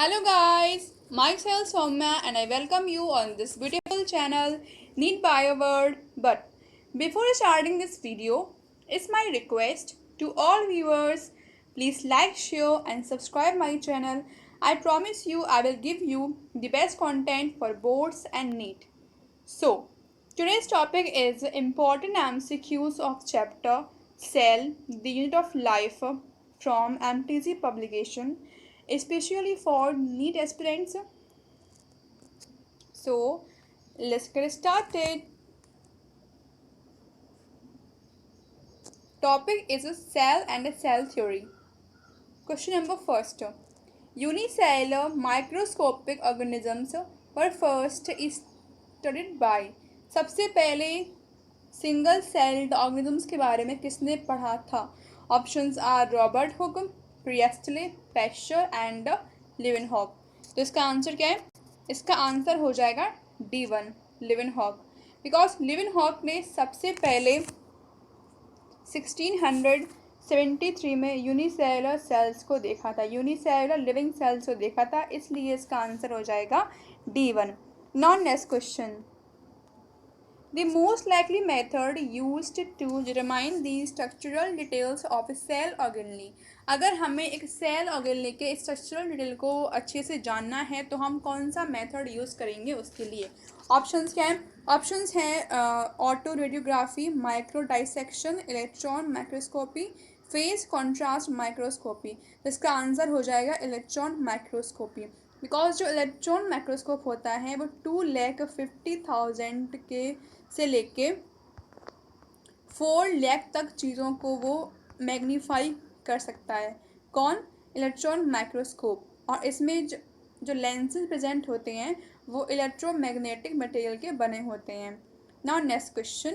Hello guys, myself Soumya and I welcome you on this beautiful channel Need Bioword. But before starting this video, it's my request to all viewers, please like, share and subscribe my channel. I promise you I will give you the best content for boards and NEET. So, today's topic is important MCQs of chapter Cell, the Unit of Life from MTZ publication, especially for NEET aspirants. So, let's get started. Topic is a cell and a cell theory. Question number first. Unicellular microscopic organisms were first studied by. सबसे पहले single celled organisms के बारे में किसने पढ़ा था? Options are Robert Hooke, Priestley, Pasteur and Leeuwenhoek. तो इसका आंसर क्या है? इसका आंसर हो जाएगा D1 लिवेनहॉक, बिकॉज लिवेनहॉक ने सबसे पहले 1673 में यूनिसेलुलर सेल्स को देखा था, यूनिसेलुलर लिविंग सेल्स को देखा था, इसलिए इसका आंसर हो जाएगा D1. Now next question. The most likely method used to determine the structural details of a cell organelle. अगर हमें एक सेल ऑर्गेनेल के स्ट्रक्चरल डिटेल को अच्छे से जानना है तो हम कौन सा मेथड यूज़ करेंगे उसके लिए? ऑप्शंस क्या हैं? ऑप्शंस हैं auto radiography, micro dissection, electron microscopy, phase contrast microscopy. तो इसका आंसर हो जाएगा इलेक्ट्रॉन माइक्रोस्कोपी, बिकॉज जो इलेक्ट्रॉन माइक्रोस्कोप होता है वो 2,50,000 के से लेके 4 लाख तक चीज़ों को वो मैग्नीफाई कर सकता है. कौन? Electron microscope. और इसमें जो लेंसेज प्रेजेंट होते हैं वो इलेक्ट्रोमैग्नेटिक मटेरियल के बने होते हैं. Now next question.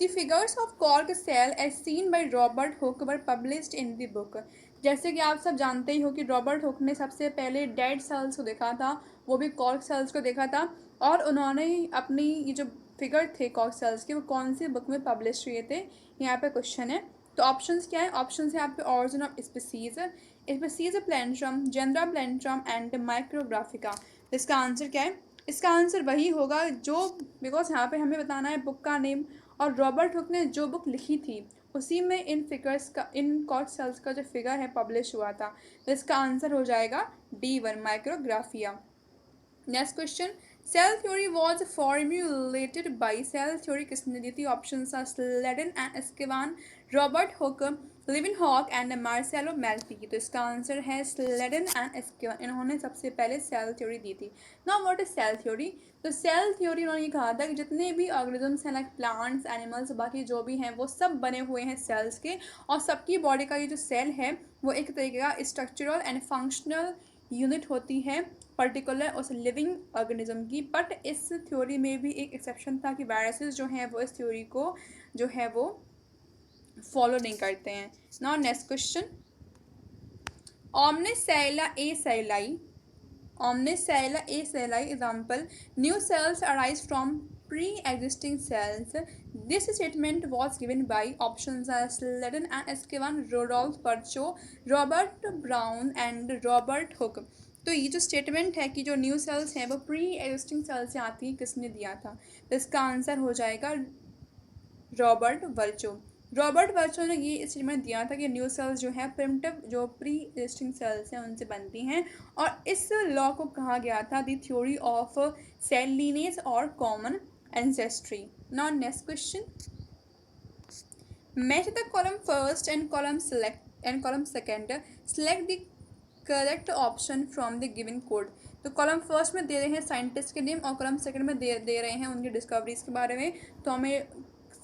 The figures of cork cell as seen by Robert Hooke were published in the book. जैसे कि आप सब जानते ही हो कि रॉबर्ट हुक ने सबसे पहले डेड सेल्स को देखा था, वो भी कॉर्क सेल्स को देखा था, और उन्होंने अपनी ये जो फिगर थे कॉर्क सेल्स के वो कौन सी बुक में पब्लिश हुए थे, यहाँ पे क्वेश्चन है. तो ऑप्शंस क्या है? ऑप्शंस है यहाँ पे origin of species, species plantarum, genera plantarum and micrographia. इसका आंसर क्या है? इसका आंसर वही होगा जो, बिकॉज यहाँ पे हमें बताना है बुक का नेम, और रॉबर्ट हुक ने जो बुक लिखी थी उसी में इन फिगर्स का, इन कॉर्क सेल्स का जो फिगर है पब्लिश हुआ था. तो इसका आंसर हो जाएगा D1 micrographia. Next question. Cell theory was formulated by. Cell theory किसने दी थी? Option are Schleiden and Schwann, Robert Hooke, Leeuwenhoek and Marcello Malpighi. तो इसका आंसर है स्लेडन एंड एस्केवान. इन्होंने सबसे पहले सेल थ्योरी दी थी. Now what is cell theory? तो सेल थ्योरी उन्होंने ये कहा था कि जितने भी ऑर्गेनिजम्स हैं, लाइक प्लांट्स, एनिमल्स, बाकी जो भी हैं, वो सब बने हुए हैं सेल्स के, और सबकी बॉडी का ये जो सेल है वो एक तरीके का स्ट्रक्चरल एंड फंक्शनल यूनिट होती है पर्टिकुलर उस लिविंग ऑर्गेनिज्म की. बट इस थ्योरी में भी एक एक्सेप्शन था कि वायरसेस जो हैं वो इस थ्योरी को जो है वो फॉलो नहीं करते हैं. Now next question. ओमनिसेला ए सेलाई, ओमनिसेला ए सेलाई example, new cells arise from pre-existing cells. This statement was given by options are Sladen and Eskevan, Rodolphe Virchow, Robert Brown and Robert Hooke. तो ये जो स्टेटमेंट है कि जो न्यू सेल्स हैं वो प्री एग्जिस्टिंग सेल्स से आती हैं, किसने दिया था? तो इसका आंसर हो जाएगा रॉबर्ट वर्चो. रॉबर्ट वर्चो ने ये स्टेटमेंट दिया था कि न्यू सेल्स जो है प्रिमिटिव जो प्री एग्जिस्टिंग सेल्स हैं उनसे बनती हैं, और इस लॉ को कहा गया था the theory of cell lineage और common ancestry. Now next question. Match the column first and column second. Select the correct option from the given code. तो कॉलम फर्स्ट में दे रहे हैं साइंटिस्ट के नेम, और कॉलम सेकंड में दे रहे हैं उनकी डिस्कवरीज के बारे में. तो हमें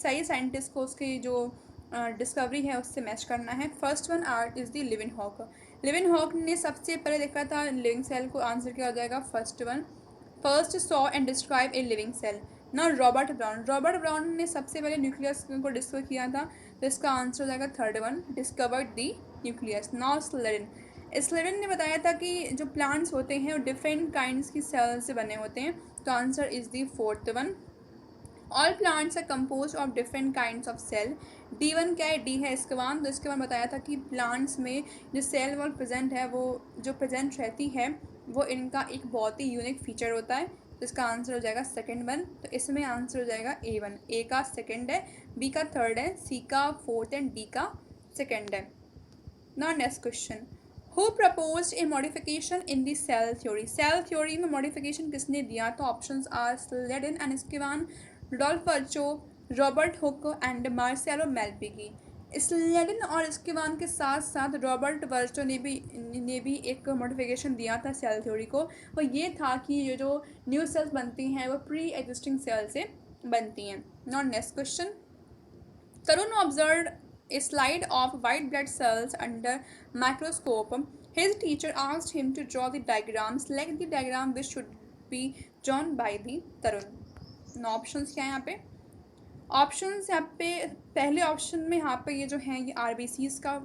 सही साइंटिस्ट को उसकी जो डिस्कवरी है उससे मैच करना है. First one are is the Leeuwenhoek. Leeuwenhoek ने सबसे पहले देखा था लिविंग सेल को. आंसर क्या हो जाएगा? First one. First saw and describe a living cell. ना रॉबर्ट ब्राउन. रॉबर्ट ब्राउन ने सबसे पहले न्यूक्लियस को डिस्कवर किया था. तो इसका आंसर हो जाएगा third one, discovered the nucleus. Now Schleiden. Schleiden ने बताया था कि जो प्लांट्स होते हैं वो डिफरेंट काइंड्स की सेल्स से बने होते हैं. तो answer is the fourth one. All plants are compose of different kinds of cell. D1 क्या है? डी है एस्केवान. तो इसके बाद बताया था कि प्लांट्स में जो सेल वॉल प्रेजेंट है वो जो प्रेजेंट रहती है वो इनका एक बहुत ही यूनिक फीचर होता है। तो इसका आंसर हो जाएगा सेकंड वन। तो इसमें आंसर हो जाएगा A1। ए का सेकंड है, बी का थर्ड है, सी का फोर्थ एंड डी का सेकंड है। Now next question, who proposed a modification in the cell theory? Cell theory में मॉडिफिकेशन किसने दिया? तो options are Schleiden and Schwann, Rudolf Virchow, Robert Hooke and Marcello Malpighi. Schleiden और Schwann के साथ साथ रॉबर्ट वर्चो ने भी एक मॉडिफिकेशन दिया था सेल थ्योरी को। वो ये था कि ये जो न्यू सेल्स बनती हैं वो प्री एग्जिस्टिंग सेल से बनती हैं। Now next question, Tarun observed a slide of white blood cells under microscope. His teacher asked him to draw the diagram. Select the diagram which should be drawn by the Tarun. Now options क्या है यहाँ पे? Options यहाँ पे पहले option में यहाँ पे ये जो है ये RBCs का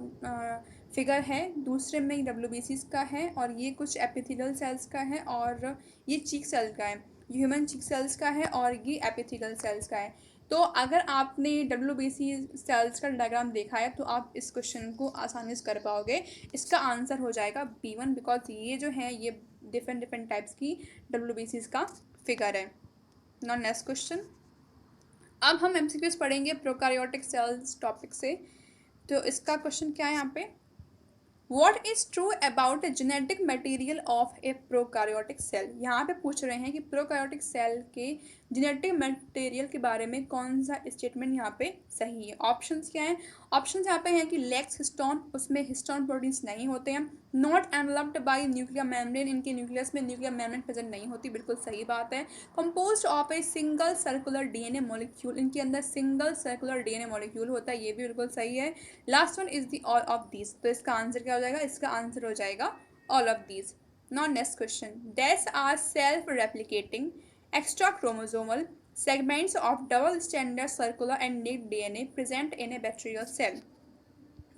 फिगर है, दूसरे में WBCs का है, और ये कुछ एपिथेलियल सेल्स का है, और ये चीक सेल का है, ह्यूमन चीक सेल्स का है, और ये एपिथेलियल सेल्स का है। तो अगर आपने WBC सेल्स का डायग्राम देखा है तो आप इस क्वेश्चन को आसानी से कर पाओगे। इसका आंसर हो जाएगा B1, बिकॉज ये जो है ये डिफरेंट डिफरेंट टाइप्स की WBCs का फिगर है। नाउ नेक्स्ट क्वेश्चन, अब हम MCQs पढ़ेंगे प्रोकैरियोटिक सेल्स टॉपिक से। तो इसका क्वेश्चन क्या है यहाँ पे, What is true about the genetic material of a prokaryotic cell? यहाँ पे पूछ रहे हैं कि प्रोकैरियोटिक सेल के जेनेटिक मटेरियल के बारे में कौन सा स्टेटमेंट यहाँ पे सही है। ऑप्शंस क्या हैं? ऑप्शंस यहाँ पे हैं कि लेक्स हिस्टोन, उसमें हिस्टोन प्रोटीन्स नहीं होते हैं। Not enveloped bye nuclear membrane, इनके न्यूक्लियस में न्यूक्लियर मेम्ब्रेन प्रेजेंट नहीं होती, बिल्कुल सही बात है। Composed of a single circular DNA molecule, इनके अंदर सिंगल सर्कुलर DNA मॉलिक्यूल होता है, ये भी बिल्कुल सही है। Last one is the all of these. तो इसका आंसर क्या हो जाएगा? इसका आंसर हो जाएगा all of these. Now next question, dash are self replicating extrachromosomal segments of double standard circular and naked DNA present in a bacterial cell।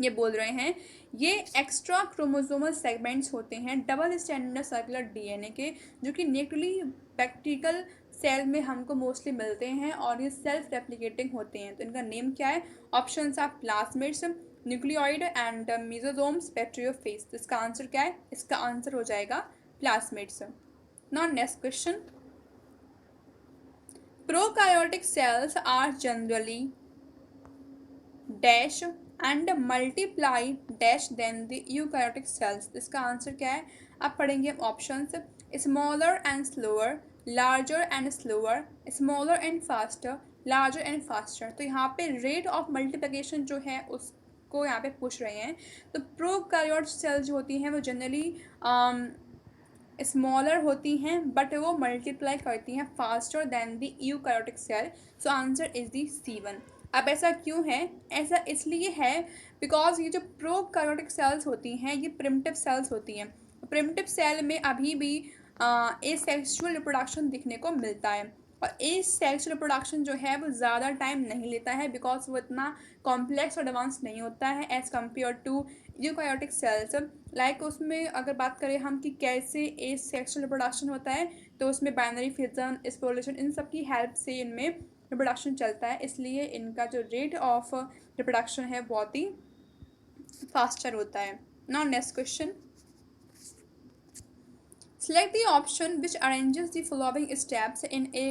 ये बोल रहे हैं ये एक्स्ट्रा क्रोमोसोमल सेगमेंट्स होते हैं डबल स्टैंडर्ड सर्कुलर DNA के, जो कि नेक्टली बैक्टीरियल सेल में हमको मोस्टली मिलते हैं, और ये सेल्फ रेप्लिकेटिंग होते हैं। तो इनका नेम क्या है? Options are plasmids, nucleoid and mesosomes, bacteriophage. तो इसका आंसर क्या है? इसका आंसर हो जाएगा plasmids. Now next question, prokaryotic cells are generally dash and multiply dash than the eukaryotic cells. इसका आंसर क्या है? अब पढ़ेंगे options, smaller and slower, larger and slower, smaller and faster, larger and faster. तो यहाँ पे रेट ऑफ मल्टीप्लिकेशन जो है उसको यहाँ पे पूछ रहे हैं। तो प्रोकैरियोटिक सेल्स जो होती हैं वो जनरली स्मॉलर होती हैं, बट वो मल्टीप्लाई करती हैं faster than the eukaryotic cell. So answer is the C1। अब ऐसा क्यों है? ऐसा इसलिए है बिकॉज ये जो प्रोकैरियोटिक सेल्स होती हैं ये प्रिमिटिव सेल्स होती हैं। प्रिमिटिव सेल में अभी भी एसेक्सुअल रिप्रोडक्शन दिखने को मिलता है, और एसेक्सुअल रिप्रोडक्शन जो है वो ज़्यादा टाइम नहीं लेता है, बिकॉज वो इतना कॉम्प्लेक्स और एडवांस नहीं होता है as compare to eukaryotic cells. Like उसमें अगर बात करें हम कि कैसे एसेक्सुअल रिप्रोडक्शन होता है, तो उसमें बाइनरी फिजन, स्पोलेशन, इन सब की हेल्प से इनमें रिप्रोडक्शन चलता है, इसलिए इनका जो रेट ऑफ रिप्रोडक्शन है बहुत ही फास्टर होता है। Now next question, select the option which arranges the following steps in a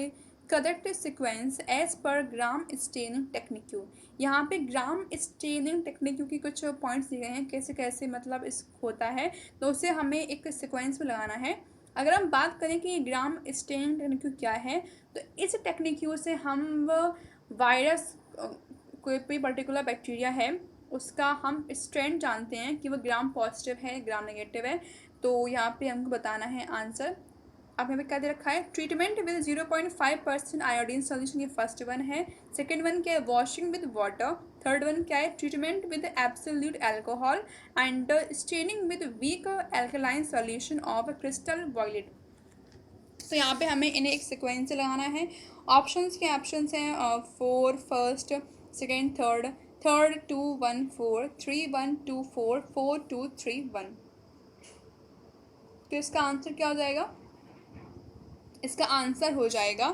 correct sequence as per gram staining technique. यहाँ पे ग्राम स्टेनिंग टेक्निक की कुछ पॉइंट्स दिए गए हैं, कैसे कैसे मतलब इस होता है, तो उसे हमें एक सिक्वेंस में लगाना है। अगर हम बात करें कि ग्राम स्टेनिंग टेक्निक क्या है, तो इस टेक्निक से हम वायरस कोई पर्टिकुलर बैक्टीरिया है उसका हम स्ट्रेन जानते हैं कि वो ग्राम पॉजिटिव है, ग्राम नेगेटिव है। तो यहाँ पे हमको बताना है आंसर। अब यहाँ पे क्या दे रखा है? ट्रीटमेंट विद 0.5% आयोडीन सोल्यूशन, ये फर्स्ट वन है। सेकेंड वन क्या है? Washing with water. Third one क्या है? Treatment with absolute alcohol and staining with weak alkaline solution of crystal violet. तो यहाँ पे हमें इन्हें एक सिक्वेंस से लगाना है। ऑप्शंस के ऑप्शंस हैं 4 फर्स्ट, सेकेंड थर्ड, थर्ड 2 1 4, 3 1 2 4, 4 2 3 1। तो इसका आंसर क्या हो जाएगा? इसका आंसर हो जाएगा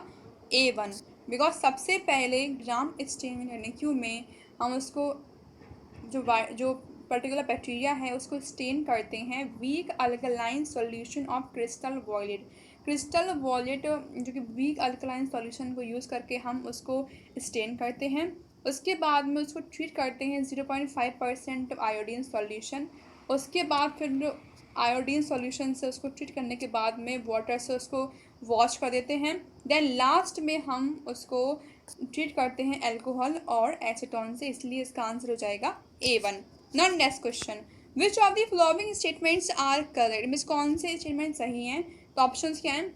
A1, बिकॉज सबसे पहले ग्राम स्टेनिंग टेक्निक में हम उसको जो पर्टिकुलर बैक्टीरिया है उसको स्टेन करते हैं weak alkaline solution of crystal violet. Crystal violet जो कि वीक अल्कलाइन सॉल्यूशन को यूज़ करके हम उसको स्टेन करते हैं। उसके बाद में उसको ट्रीट करते हैं 0.5% आयोडीन सॉल्यूशन। उसके बाद फिर आयोडीन सॉल्यूशन से उसको ट्रीट करने के बाद में वाटर से उसको वॉश कर देते हैं। देन लास्ट में हम उसको ट्रीट करते हैं अल्कोहल और एसीटोन से, इसलिए इसका आंसर हो जाएगा A1। Now next question, which of the following statements are correct, means कौन से स्टेटमेंट सही हैं। तो ऑप्शंस क्या हैं,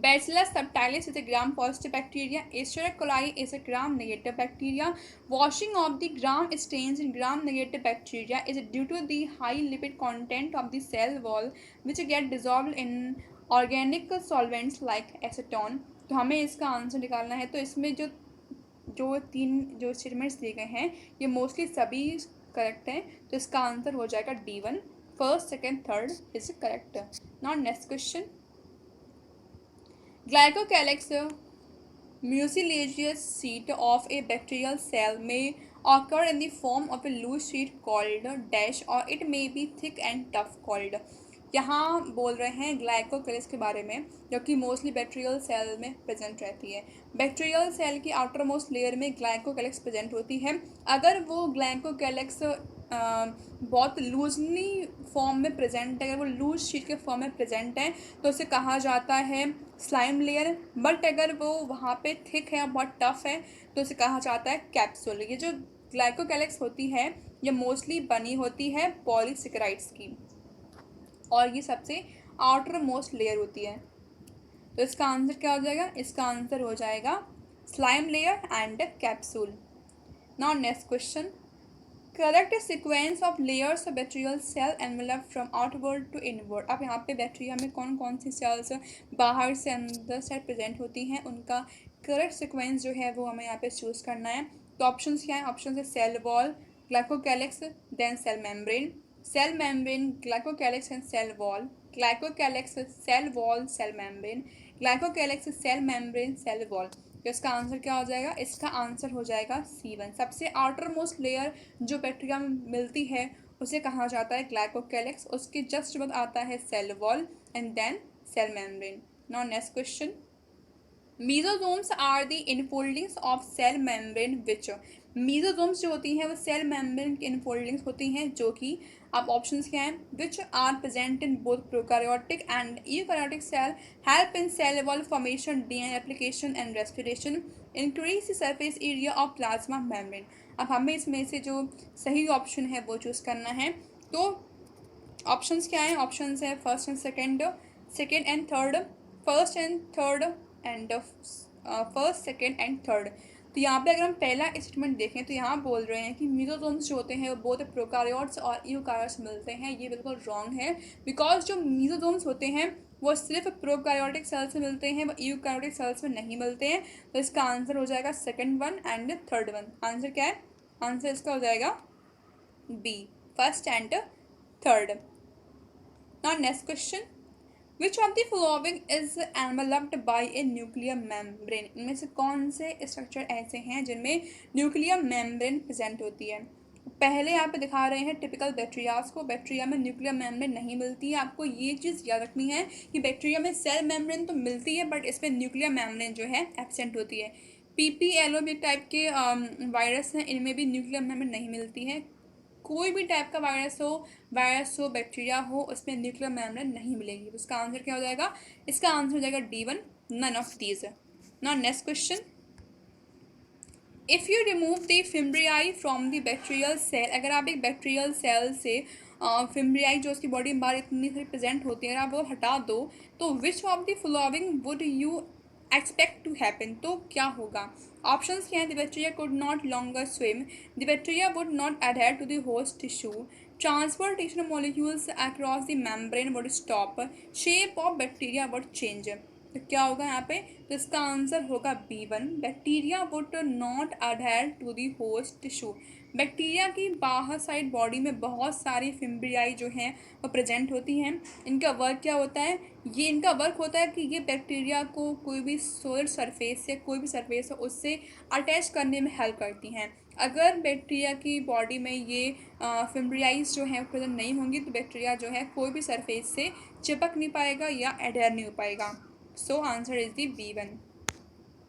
Bacillus subtilis is a gram-positive bacteria. Escherichia coli is a gram-negative bacteria. Washing of the gram stains in gram-negative bacteria is due to the high lipid content of the cell wall, which get dissolved in organic solvents like acetone. तो हमें इसका answer निकालना है। तो इसमें जो जो तीन जो स्टेटमेंट्स दिए गए हैं ये मोस्टली सभी करेक्ट हैं, तो इसका आंसर हो जाएगा D1। First second third is correct. Now next question, Glycocalyx mucilaginous sheet of a bacterial cell may occur in the form of a loose sheet called dash or it may be thick and tough called। यहाँ बोल रहे हैं glycocalyx के बारे में जो कि mostly bacterial cell में प्रेजेंट रहती है। बैक्टीरियल सेल की आउटर मोस्ट लेयर में ग्लाइकोकैलिक्स प्रेजेंट होती है। अगर वो ग्लाइकोकैलिक्स बहुत लूजली फॉर्म में प्रेजेंट है, अगर वो लूज शीट के फॉर्म में प्रेजेंट है तो उसे कहा जाता है स्लाइम लेयर। बट अगर वो वहाँ पे थिक है, बहुत टफ है, तो उसे कहा जाता है कैप्सूल। ये जो ग्लाइकोकैलिक्स होती है ये मोस्टली बनी होती है पॉलीसेकेराइड्स की और ये सबसे आउटर मोस्ट लेयर होती है। तो इसका आंसर क्या हो जाएगा, इसका आंसर हो जाएगा slime layer and capsule. Now next question, correct sequence of layers of bacterial cell envelope from outward to inward. अब यहाँ पे बैक्टीरिया में कौन कौन सी सेल्स बाहर से अंदर से प्रेजेंट होती हैं, उनका करेक्ट सीक्वेंस जो है वो हमें यहाँ पे चूज़ करना है। तो ऑप्शंस क्या है, ऑप्शन है cell wall, glycocalyx, then cell membrane, cell membrane, glycocalyx and cell wall, glycocalyx, cell wall, cell membrane, glycocalyx, cell membrane, cell wall. तो इसका आंसर क्या हो जाएगा, इसका आंसर हो जाएगा C1। सबसे आउटर मोस्ट लेयर जो बैक्टीरिया में मिलती है उसे कहा जाता है ग्लाइकोकैलिक्स। उसके जस्ट बाद आता है cell wall and then cell membrane. Now next question, mesosomes are the infoldings of cell membrane which. Mesosomes जो होती हैं वो सेल मेम्ब्रेन की इनफोल्डिंग्स होती हैं जो कि अब ऑप्शंस क्या हैं, which are present in both prokaryotic and eukaryotic cell, help in cell wall formation, DNA replication and respiration, increase the surface area of plasma membrane. अब हमें इसमें से जो सही ऑप्शन है वो चूज़ करना है। तो ऑप्शंस क्या हैं, ऑप्शंस है first and second, second and third, first and third and first second and third. तो यहाँ पे अगर हम पहला स्टेटमेंट देखें तो यहाँ बोल रहे हैं कि मीजोजोम्स जो होते हैं वो बोथ प्रोकैरियोट्स और यूकैरियोट्स मिलते हैं। ये बिल्कुल रॉन्ग है, बिकॉज जो मीजोजोम्स होते हैं वो सिर्फ प्रोकैरियोटिक सेल्स में मिलते हैं, वो यूकैरियोटिक सेल्स में नहीं मिलते हैं। तो इसका आंसर हो जाएगा second one and third one. Answer क्या है, आंसर इसका हो जाएगा B, first and third. Now next question, which of the following is enveloped by a nuclear membrane. इनमें से कौन से स्ट्रक्चर ऐसे हैं जिनमें न्यूक्लियर मेम्ब्रेन प्रेजेंट होती है। पहले यहाँ पे दिखा रहे हैं टिपिकल बैक्टीरियाज को, बैक्टीरिया में न्यूक्लियर मेम्ब्रेन नहीं मिलती है। आपको ये चीज़ याद रखनी है कि बैक्टीरिया में सेल मेम्ब्रेन तो मिलती है बट इसमें न्यूक्लियर मेम्ब्रेन जो है एब्सेंट होती है। PPLOB टाइप के वायरस हैं, इनमें भी न्यूक्लियर मेम्ब्रेन नहीं मिलती है। कोई भी टाइप का वायरस हो बैक्टीरिया हो, उसमें न्यूक्लियर मेम्ब्रेन नहीं मिलेगी। उसका आंसर क्या हो जाएगा, इसका आंसर हो जाएगा D1, none of these. Now next question, if you remove the fimbriae from the bacterial cell. अगर आप एक बैक्टीरियल सेल से फिम्ब्रियाई जो उसकी बॉडी में बाहर इतनी सारी प्रेजेंट होती है, अगर आप वो हटा दो तो which of the following would you expect to happen. तो क्या होगा, ऑप्शंस क्या हैं, the bacteria could not longer swim, the bacteria would not adhere to the host tissue, transportation of molecules across the membrane would stop, shape of bacteria would change. तो क्या होगा यहाँ पे, तो इसका आंसर होगा B1, bacteria would not adhere to the host tissue. Bacteria की बाहर साइड बॉडी में बहुत सारी फिम्ब्रियाई जो हैं वो प्रेजेंट होती हैं। इनका वर्क क्या होता है, ये इनका वर्क होता है कि ये बैक्टीरिया को कोई भी सॉलिड सरफेस से कोई भी सरफेस हो उससे अटैच करने में हेल्प करती हैं। अगर बैक्टीरिया की बॉडी में ये फिम्ब्रियाइज जो है प्रेजेंट नहीं होंगी तो बैक्टीरिया जो है कोई भी सरफेस से चिपक नहीं पाएगा या एडहेर नहीं हो पाएगा। So answer is the B1।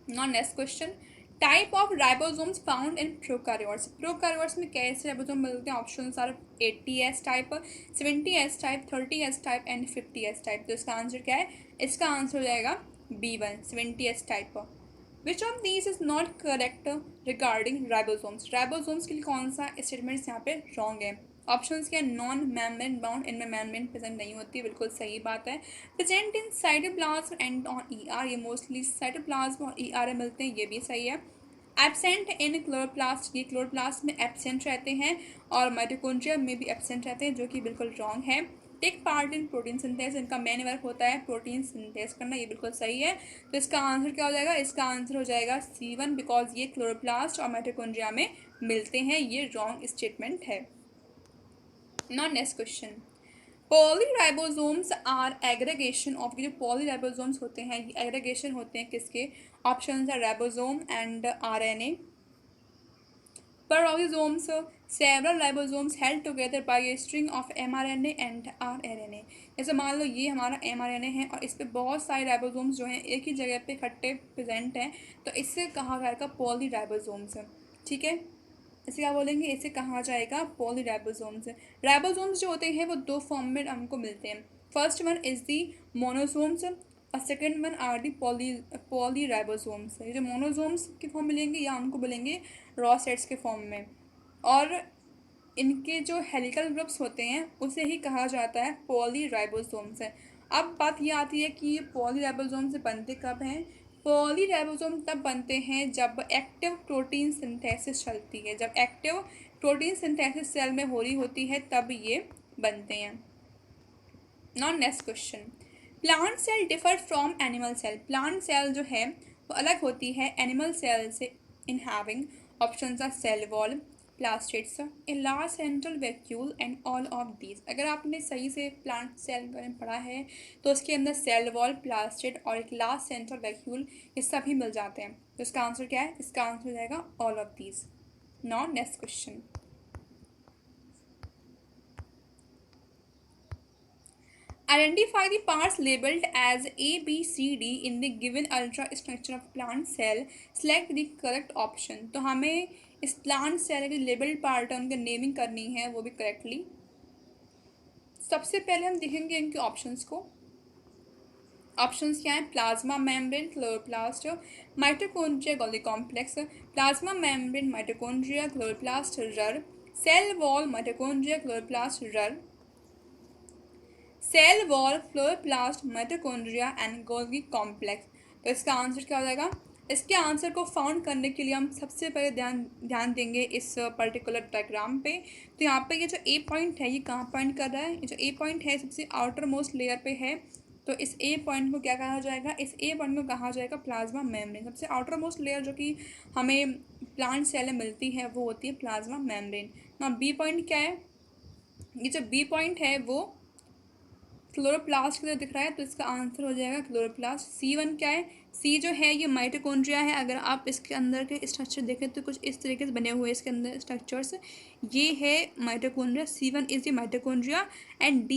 Now next question, type of ribosomes found in prokaryotes. Prokaryotes में कैसे राइबोसोम मिलते हैं? Options are 80S type, 70S type, 30S type and 50S type. तो इसका आंसर क्या है? इसका आंसर हो जाएगा B1 70S type. Which of these is not correct regarding ribosomes. Ribosomes के लिए कौन सा स्टेटमेंट्स यहाँ पे रॉन्ग है? ऑप्शंस क्या? नॉन मेम्ब्रेन बाउंड, इनमें मेम्ब्रेन प्रेजेंट नहीं होती, बिल्कुल सही बात है। Present in cytoplasm and on ER, ये मोस्टली साइटोप्लाज्म और ER में मिलते हैं, ये भी सही है। एब्सेंट इन क्लोरोप्लास्ट, ये क्लोरोप्लास्ट में एब्सेंट रहते हैं और माइटोकॉन्ड्रिया में भी एब्सेंट रहते हैं, जो कि बिल्कुल रॉन्ग है। Take part in protein synthesis, इनका मेन वर्क होता है प्रोटीन सिंथेसिस करना, ये बिल्कुल सही है। तो इसका आंसर क्या हो जाएगा? इसका आंसर हो जाएगा C1 बिकॉज ये क्लोरोप्लास्ट और माइटोकॉन्ड्रिया में मिलते हैं, ये रॉन्ग स्टेटमेंट है। Now next question, polyribosomes are aggregation of, जो पॉलीराइबोसोम्स होते हैं ये एग्रीगेशन होते हैं किसके? Options are ribosome and RNA। Peroxisomes, several ribosomes held together by a string of mRNA and RNA। जैसे मान लो ये हमारा mRNA है और इस पर बहुत सारे राइबोसोम्स जो हैं एक ही जगह पे इकट्ठे प्रेजेंट हैं, तो इससे कहा जाएगा पॉलीराइबोसोम्स। ठीक है, इसे क्या बोलेंगे? इसे कहा जाएगा पॉलीराइबोसोम्स। राइबोसोम्स जो होते हैं वो दो फॉर्म में हमको मिलते हैं। फर्स्ट वन इज दी मोनोसोम्स और सेकेंड वन आर दी पॉलीराइबोसोम्स। ये जो मोनोसोम्स के फॉर्म मिलेंगे या हमको मिलेंगे रॉ सेट्स के फॉर्म में, और इनके जो हेलिकल ग्रुप्स होते हैं उसे ही कहा जाता है पॉलीराइबोसोम्स। अब बात ये आती है कि ये पॉलीराइबोसोम से बनते कब हैं? पॉलीराइबोसोम तब बनते हैं जब एक्टिव प्रोटीन सिंथेसिस चलती है, जब एक्टिव प्रोटीन सिंथेसिस सेल में हो रही होती है तब ये बनते हैं। Now next question, plant cell differ from animal cell. Plant cell जो है वो अलग होती है एनिमल सेल से in having, options are cell wall, plastids, a large central vacuole and all of these. अगर आपने सही से प्लांट सेल के बारे में पढ़ा है तो उसके अंदर सेल वॉल, प्लास्टिड और एक लार्ज सेंट्रल वैक्यूल ये सभी मिल जाते हैं। तो इसका आंसर क्या है? इसका आंसर हो जाएगा all of these. Now next question, identify the parts labeled as A, B, C, D in the given ultrastructure of plant cell. Select the correct option। तो हमें इस प्लांट सेल के लेबल्ड पार्ट है उनकी naming करनी है, वो भी करेक्टली। सबसे पहले हम देखेंगे इनके ऑप्शंस को। ऑप्शंस क्या हैं? Plasma membrane, chloroplast, mitochondria, Golgi complex, plasma membrane, mitochondria, chloroplast, RER, cell wall, mitochondria, chloroplast, RER, cell wall, chloroplast, mitochondria and Golgi complex. तो इसका आंसर क्या हो जाएगा? इसके आंसर को फाउंड करने के लिए हम सबसे पहले ध्यान देंगे इस पर्टिकुलर डायग्राम पे। तो यहाँ पे ये जो ए पॉइंट है ये कहाँ पॉइंट कर रहा है? ये जो ए पॉइंट है सबसे आउटर मोस्ट लेयर पे है, तो इस ए पॉइंट को क्या कहा जाएगा? इस ए पॉइंट को कहा जाएगा प्लाज्मा मेम्ब्रेन। सबसे आउटर मोस्ट लेयर जो कि हमें प्लांट सेल में मिलती है वो होती है प्लाज्मा मेम्ब्रेन। ना बी पॉइंट क्या है? ये जो बी पॉइंट है वो क्लोरोप्लास्ट की तरह दिख रहा है, तो इसका आंसर हो जाएगा क्लोरोप्लास्ट। C1 क्या है? सी जो है ये माइटोकॉन्ड्रिया है। अगर आप इसके अंदर के स्ट्रक्चर देखें तो कुछ इस तरीके से बने हुए हैं इसके अंदर स्ट्रक्चर्स, ये है mitochondria. C1 is the mitochondria and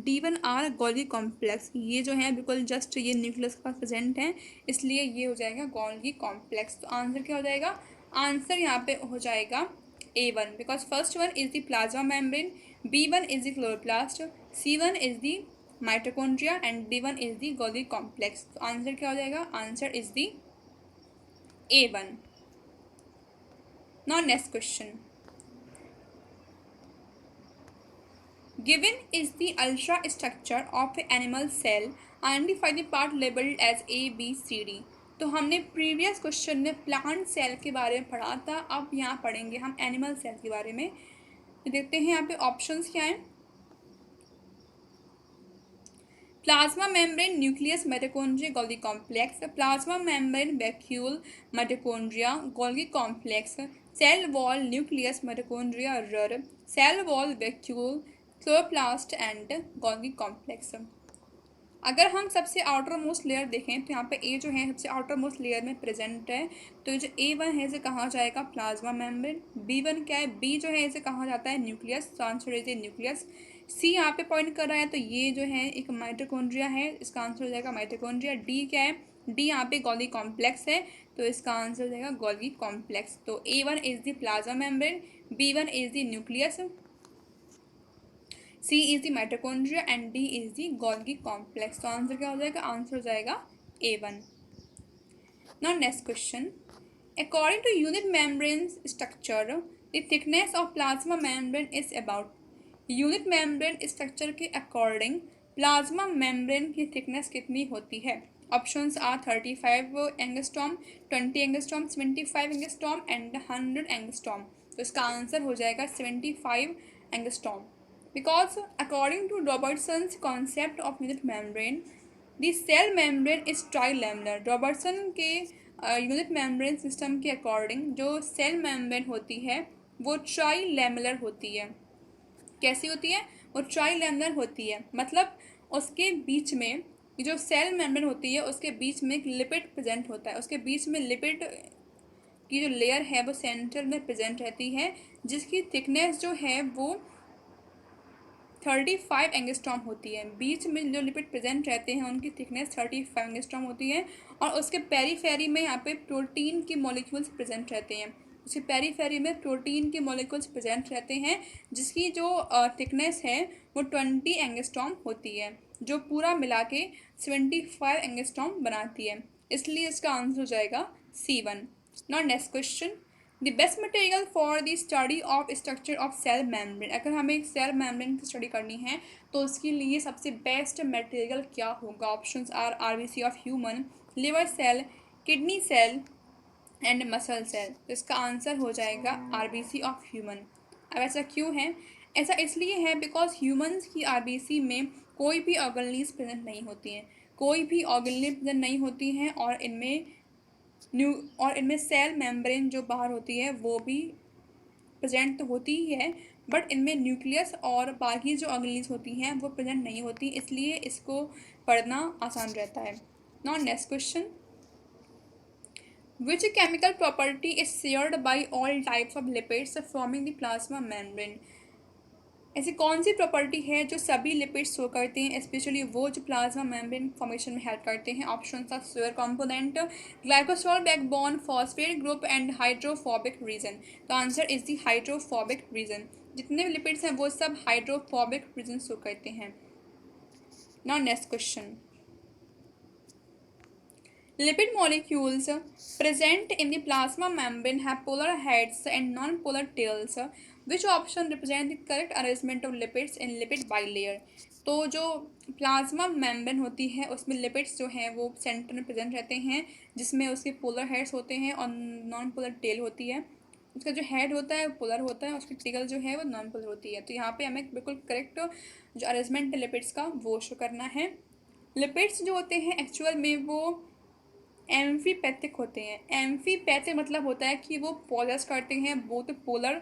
D1 are Golgi complex. ये जो है बिल्कुल जस्ट ये न्यूक्लियस के पास प्रेजेंट है, इसलिए ये हो जाएगा गोल्गी कॉम्प्लेक्स। तो आंसर क्या हो जाएगा? आंसर यहाँ पे हो जाएगा A1 because first one is the plasma membrane, B1 is the chloroplast, C1 is the mitochondria and D1 is the Golgi complex। तो आंसर क्या हो जाएगा? Answer is the A1। Now next question, given is the ultra structure of an animal cell, identify the part labeled as A, B, C, D। तो हमने previous question में plant cell के बारे में पढ़ा था, अब यहाँ पढ़ेंगे हम एनिमल सेल के बारे में। तो देखते हैं यहाँ पे ऑप्शंस क्या हैं। Plasma membrane, nucleus, mitochondria, Golgi complex, plasma membrane, vacuole, mitochondria, Golgi complex, cell wall, nucleus, mitochondria, RER, cell wall, vacuole, chloroplast and Golgi complex. अगर हम सबसे आउटर मोस्ट लेयर देखें तो यहाँ पे ए जो है सबसे आउटर मोस्ट लेयर में प्रेजेंट है, तो जो A1 है इसे कहा जाएगा प्लाज्मा मेम्ब्रेन। B1 क्या है, बी जो है इसे कहा जाता है न्यूक्लियस, तो आंसर इज न्यूक्लियस। सी यहाँ पे पॉइंट कर रहा है, तो ये जो है एक माइटोकॉन्ड्रिया है, इसका आंसर हो जाएगा माइटोकॉन्ड्रिया। डी क्या है, डी यहाँ पे गोल्गी कॉम्प्लेक्स है, तो इसका आंसर हो जाएगा गोल्गी कॉम्प्लेक्स। तो A1 is the plasma membrane, B1 is the nucleus, C is the mitochondria and D is the Golgi complex. तो आंसर क्या हो जाएगा, आंसर हो जाएगा A1. Now next question. According to unit membrane structure, the thickness of plasma membrane is about. Unit membrane structure के according plasma membrane की thickness कितनी होती है? Options are 35 angstrom, 20 angstrom, 75 angstrom and 100 angstrom. तो इसका answer हो जाएगा 75 angstrom. Because according to Robertson's concept of unit membrane, the cell membrane is trilamellar. Robertson के यूनिट मेम्ब्रेन सिस्टम के अकॉर्डिंग जो सेल मेम्ब्रेन होती है वो ट्राइलेमुलर होती है। कैसी होती है, वो ट्राइलेमुलर होती है, मतलब उसके बीच में जो सेल मेम्ब्रेन होती है उसके बीच में एक लिपिड प्रेजेंट होता है, उसके बीच में लिपिड की जो लेयर है वो सेंटर में प्रेजेंट रहती है, जिसकी थिकनेस जो है वो 35 एंगस्ट्रॉम होती है। बीच में जो लिपिड प्रेजेंट रहते हैं उनकी थिकनेस 35 एंगस्ट्रॉम होती है, और उसके पेरीफेरी में यहाँ पे प्रोटीन के मॉलिक्यूल्स प्रेजेंट रहते हैं। उसके पेरीफेरी में प्रोटीन के मॉलिक्यूल्स प्रेजेंट रहते हैं, जिसकी जो थिकनेस है वो 20 एंगस्ट्रॉम होती है, जो पूरा मिला के 75 एंगस्ट्रॉम बनाती है, इसलिए इसका आंसर हो जाएगा C1. Now next question. The best material for the study of structure of cell membrane. अगर हमें एक सेल मेम्ब्रेन की स्टडी करनी है तो उसके लिए सबसे बेस्ट मटेरियल क्या होगा? Options are RBC of human, liver cell, kidney cell and muscle cell. तो इसका आंसर हो जाएगा RBC ऑफ ह्यूमन. अब ऐसा क्यों है? ऐसा इसलिए है बिकॉज ह्यूमन्स की RBC में कोई भी ऑर्गेनेल्स प्रेजेंट नहीं होती हैं, कोई भी ऑर्गेनेल प्रेजेंट नहीं होती हैं, और इनमें सेल मेम्ब्रेन जो बाहर होती है वो भी प्रेजेंट तो होती ही है, बट इनमें न्यूक्लियस और बाकी जो ऑर्गेनेल्स होती हैं वो प्रेजेंट नहीं होती, इसलिए इसको पढ़ना आसान रहता है. Now next question. Which chemical property is shared by all types of lipids forming the plasma membrane? ऐसी कौन सी प्रॉपर्टी है जो सभी लिपिड्स शो करते हैं, स्पेशली वो जो प्लाज्मा मेम्ब्रेन फॉर्मेशन में हेल्प करते हैं? Option of sugar component, glycerol backbone, phosphate group and hydrophobic region. तो answer is the hydrophobic region. जितने भी लिपिड्स हैं वो सब हाइड्रोफोबिक रीजन शो करते हैं. Now next question. Lipid molecules present in the plasma membrane have polar heads and non-polar tails. Which option represent the correct arrangement of lipids in lipid bilayer? तो जो plasma membrane होती है उसमें lipids जो हैं वो सेंटर में present रहते हैं, जिसमें उसके पोलर हेड्स होते हैं और नॉन पोलर टेल होती है. उसका जो हेड होता है वो पोलर होता है, उसकी टेल जो है वो नॉन पोलर होती है. तो यहाँ पे हमें बिल्कुल करेक्ट जो अरेंजमेंट है लिपिड्स का वो शो करना है. लिपिड्स जो होते हैं एक्चुअल में वो एम्फीपैथिक होते हैं. एम्फीपैथिक मतलब होता है कि वो पॉजेस करते हैं both polar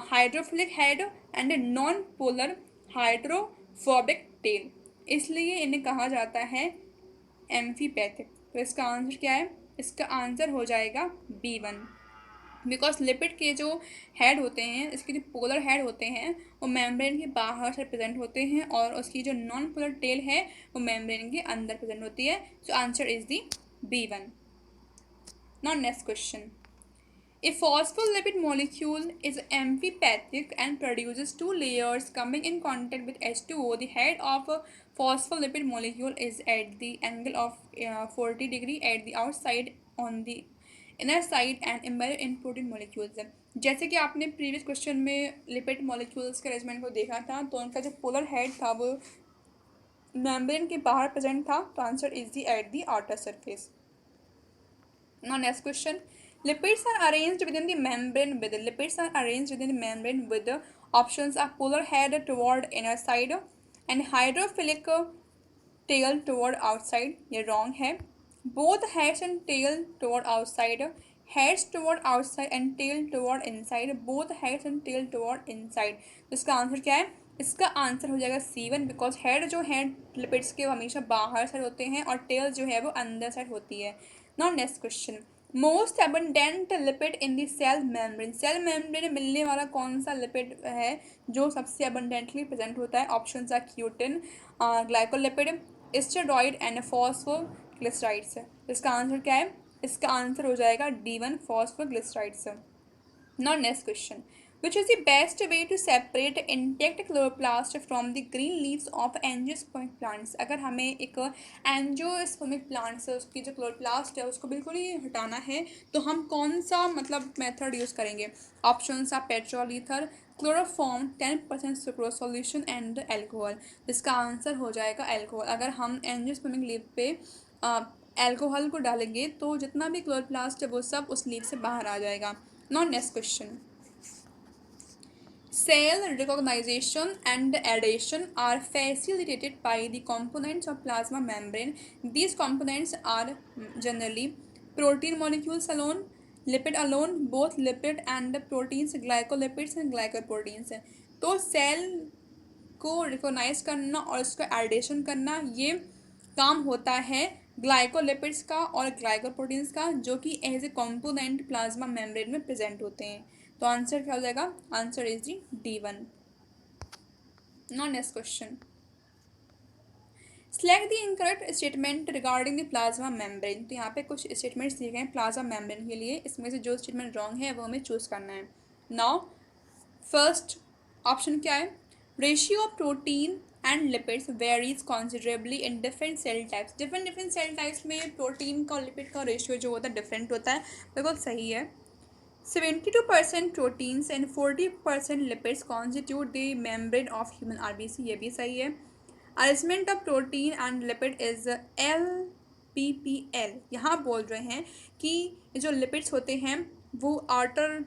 hydrophilic head and non polar hydrophobic tell, इसलिए इन्हें कहा जाता है एम्फीपैथिक. तो इसका आंसर क्या है? इसका आंसर हो जाएगा B1. बिकॉज लिपिड के जो हेड होते हैं, इसके जो पोलर हेड होते हैं वो मेम्ब्रेन के बाहर से प्रेजेंट होते हैं, और उसकी जो नॉन पोलर टेल है वो मेम्ब्रेन के अंदर प्रेजेंट होती है. सो answer is the B1. Now next question. A phospholipid molecule is amphipathic and produces two layers coming in contact with H2O. The head of a phospholipid molecule is at the angle of 40 degree at the outside on the inner side and embedded in protein molecules. जैसे कि आपने previous question में lipid molecules के arrangement को देखा था, तो उनका जो पोलर हेड था वो मेम्ब्रेन के बाहर प्रेजेंट था, तो answer is the at the outer surface. Now next question. Lipids are arranged within the membrane with the options are polar head toward inner side and hydrophilic tail toward outside. ये wrong है. Both heads and tail toward outside, heads toward outside and tail toward inside, both heads and tail toward inside. तो इसका answer क्या है? इसका answer हो जाएगा C1 because head जो है लिपिड्स के वो हमेशा बाहर साइड होते हैं और टेल जो है वो अंदर साइड होती है। Now next question, most abundant lipid in the cell membrane. Cell membrane में मिलने वाला कौन सा लिपिड है जो सबसे एबंडेंटली प्रेजेंट होता है? Option are cutin, glycolipid, steroid and phosphoglycerides. इसका आंसर क्या है? इसका आंसर हो जाएगा D1 phosphoglycerides. Now next question. Which is the best way to separate intact chloroplast from the green leaves of angiospermic plants? अगर हमें एक एंजियोस्पर्मिक प्लांट से उसकी जो क्लोरोप्लास्ट है उसको बिल्कुल ही हटाना है तो हम कौन सा मतलब मेथड यूज़ करेंगे? Options are petrol ether, chloroform, 10% sucrose solution and alcohol. इसका आंसर हो जाएगा एल्कोहल। अगर हम एंजियोस्पर्मिक लीव पे एल्कोहल को डालेंगे तो जितना भी क्लोरोप्लास्ट है वो सब उस लीव से बाहर आ जाएगा। Now next question. Cell recognition and adhesion are facilitated by the components of plasma membrane. These components are generally protein molecules alone, lipid alone, both lipid and proteins, glycolipids and glycoproteins. तो cell को recognise करना और उसका addition करना ये काम होता है ग्लाइकोलिपिड्स का और ग्लाइकोप्रोटीन्स का, जो कि as a component plasma membrane में प्रेजेंट होते हैं। तो आंसर क्या हो जाएगा? Answer is the D1। Now next question, select the incorrect statement regarding the plasma membrane. तो यहाँ पे कुछ स्टेटमेंट्स दिए गए हैं प्लाज्मा मेम्ब्रेन के लिए, इसमें से जो स्टेटमेंट रॉन्ग है वो हमें चूज करना है। नाउ फर्स्ट ऑप्शन क्या है? Ratio of protein and lipids varies considerably in different cell types. Different cell types में प्रोटीन का और लिपिड का रेशियो जो होता है डिफरेंट होता है, बिल्कुल सही है। 72% proteins and 40% lipids constitute the membrane of human RBC, ये भी सही है। Arrangement of protein and lipid is LPPL। यहाँ बोल रहे हैं कि जो लिपिड्स होते हैं वो आउटर